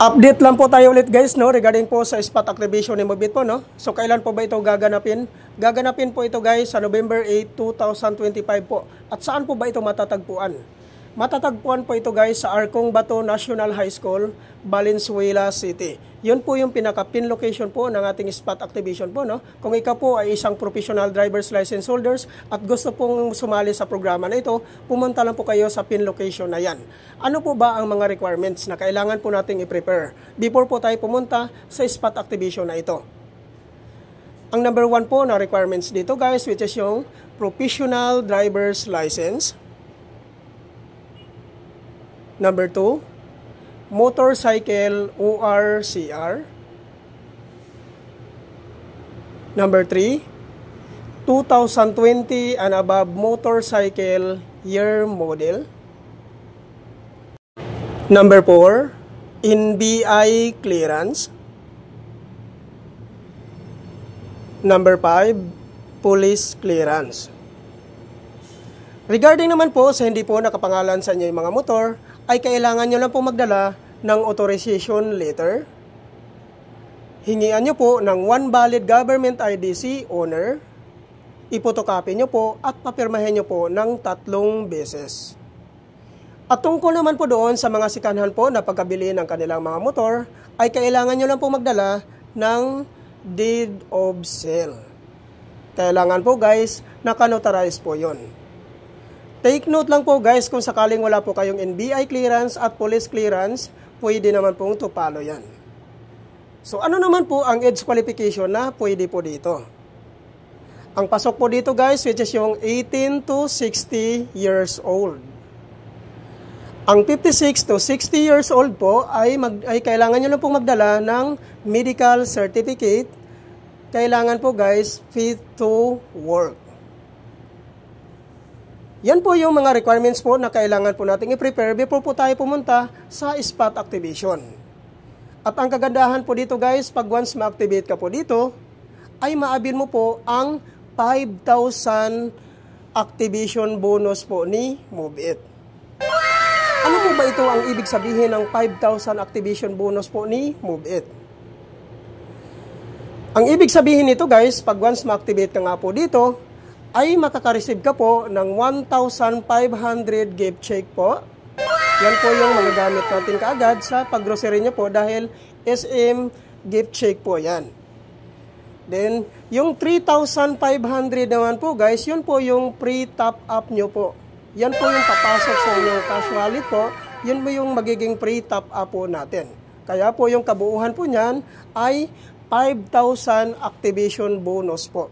Update lang po tayo ulit guys, no, regarding po sa spot activation ni Mobit po, no. So kailan po ba ito gaganapin? Gaganapin po ito guys sa November 8, 2025 po. At saan po ba ito matatagpuan? Matatagpuan po ito guys sa Arcong Bato National High School, Valenzuela City. Yun po yung pinaka-pin location po ng ating spot activation po, no. Kung ikaw po ay isang professional driver's license holders at gusto pong sumali sa programa na ito, pumunta lang po kayo sa pin location na yan. Ano po ba ang mga requirements na kailangan po nating i-prepare before po tayo pumunta sa spot activation na ito? Ang number 1 po na requirements dito guys, which is yung professional driver's license. Number 2, motorcycle ORCR. Number 3, 2020 and above motorcycle year model. Number 4, NBI clearance. Number 5, police clearance. Regarding naman po sa hindi po nakapangalan sa inyo yung mga motor, ay kailangan nyo lang po magdala ng authorization letter. Hingian nyo po ng one valid government IDC owner. Ipotokopy nyo po at papirmahin nyo po ng 3 beses. At tungkol naman po doon sa mga sikanhan po na pagkabili ng kanilang mga motor, ay kailangan nyo lang po magdala ng deed of sale. Kailangan po guys, nakanotarize po yon. Take note lang po guys, kung sakaling wala po kayong NBI clearance at police clearance, pwede naman pong tupalo yan. So ano naman po ang age qualification na pwede po dito? Ang pasok po dito guys, which is yung 18 to 60 years old. Ang 56 to 60 years old po ay kailangan nyo lang pong magdala ng medical certificate. Kailangan po guys, fit to work. Yan po yung mga requirements po na kailangan po natin i-prepare before po tayo pumunta sa spot activation. At ang kagandahan po dito guys, pag once ma-activate ka po dito, ay maabil mo po ang 5,000 activation bonus po ni Mobit. Ano po ba ito ang ibig sabihin ng 5,000 activation bonus po ni Mobit? Ang ibig sabihin nito guys, pag once ma-activate ka nga po dito, ay makaka-receive ka po ng 1,500 gift check po. Yan po yung mga gamit natin kaagad sa paggrocery nyo po dahil SM gift check po yan. Then, yung 3,500 naman po guys, yun po yung pre-top up nyo po. Yan po yung papasok sa inyong cash wallet po. Yun po yung magiging pre-top up po natin. Kaya po yung kabuuhan po niyan ay 5,000 activation bonus po.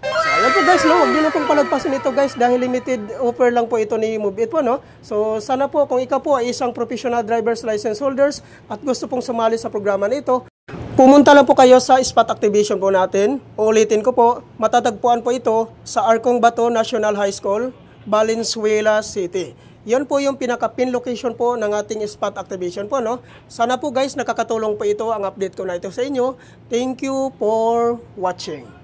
So, ayan po guys, no? Huwag nyo na pong palagpasin ito guys dahil limited offer lang po ito ni Mobit po, no? So, sana po kung ikaw po ay isang professional driver's license holders at gusto pong sumali sa programa nito, pumunta lang po kayo sa spot activation po natin. Uulitin ko po, matatagpuan po ito sa Arcong Bato National High School, Valenzuela City. Yan po yung pinaka-pin location po ng ating spot activation po, no? Sana po guys, nakakatulong po ito ang update ko na ito sa inyo. Thank you for watching.